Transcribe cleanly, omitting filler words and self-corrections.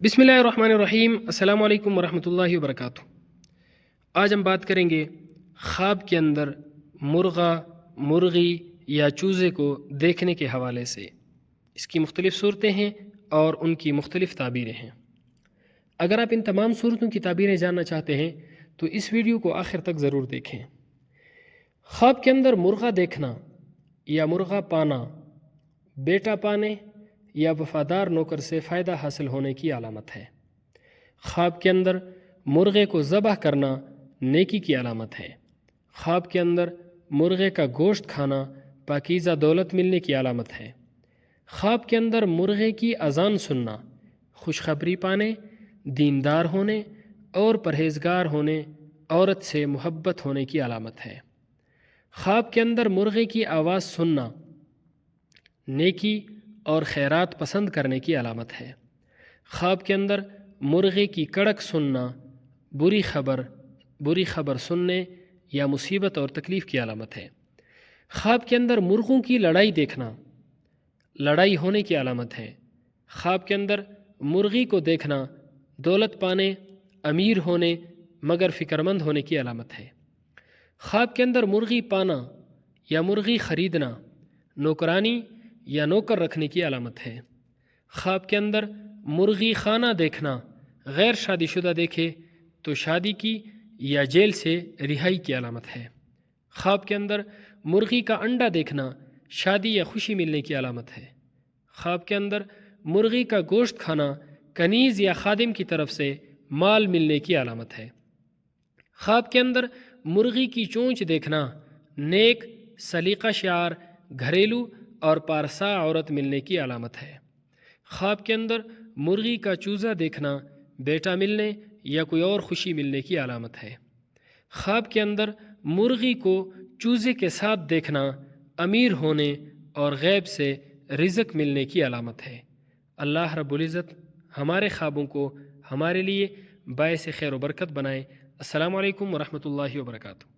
بسم اللہ الرحمن الرحیم۔ السلام علیکم ورحمۃ اللہ وبرکاتہ۔ آج ہم بات کریں گے خواب کے اندر مرغا، مرغی یا چوزے کو دیکھنے کے حوالے سے۔ اس کی مختلف صورتیں ہیں اور ان کی مختلف تعبیریں ہیں۔ اگر آپ ان تمام صورتوں کی تعبیریں جاننا چاہتے ہیں تو اس ویڈیو کو آخر تک ضرور دیکھیں۔ خواب کے اندر مرغا دیکھنا یا مرغا پانا بیٹا پانے یا وفادار نوکر سے فائدہ حاصل ہونے کی علامت ہے۔ خواب کے اندر مرغے کو ذبح کرنا نیکی کی علامت ہے۔ خواب کے اندر مرغے کا گوشت کھانا پاکیزہ دولت ملنے کی علامت ہے۔ خواب کے اندر مرغے کی اذان سننا خوشخبری پانے، دیندار ہونے اور پرہیزگار ہونے، عورت سے محبت ہونے کی علامت ہے۔ خواب کے اندر مرغے کی آواز سننا نیکی اور خیرات پسند کرنے کی علامت ہے۔ خواب کے اندر مرغے کی کڑک سننا بری خبر سننے یا مصیبت اور تکلیف کی علامت ہے۔ خواب کے اندر مرغوں کی لڑائی دیکھنا لڑائی ہونے کی علامت ہے۔ خواب کے اندر مرغی کو دیکھنا دولت پانے، امیر ہونے مگر فکرمند ہونے کی علامت ہے۔ خواب کے اندر مرغی پانا یا مرغی خریدنا نوکرانی یا نوکر رکھنے کی علامت ہے۔ خواب کے اندر مرغی خانہ دیکھنا غیر شادی شدہ دیکھے تو شادی کی یا جیل سے رہائی کی علامت ہے۔ خواب کے اندر مرغی کا انڈا دیکھنا شادی یا خوشی ملنے کی علامت ہے۔ خواب کے اندر مرغی کا گوشت کھانا کنیز یا خادم کی طرف سے مال ملنے کی علامت ہے۔ خواب کے اندر مرغی کی چونچ دیکھنا نیک، سلیقہ شعار، گھریلو اور پارسا عورت ملنے کی علامت ہے۔ خواب کے اندر مرغی کا چوزا دیکھنا بیٹا ملنے یا کوئی اور خوشی ملنے کی علامت ہے۔ خواب کے اندر مرغی کو چوزے کے ساتھ دیکھنا امیر ہونے اور غیب سے رزق ملنے کی علامت ہے۔ اللہ رب العزت ہمارے خوابوں کو ہمارے لیے باعث خیر و برکت بنائے۔ السلام علیکم ورحمۃ اللہ وبرکاتہ۔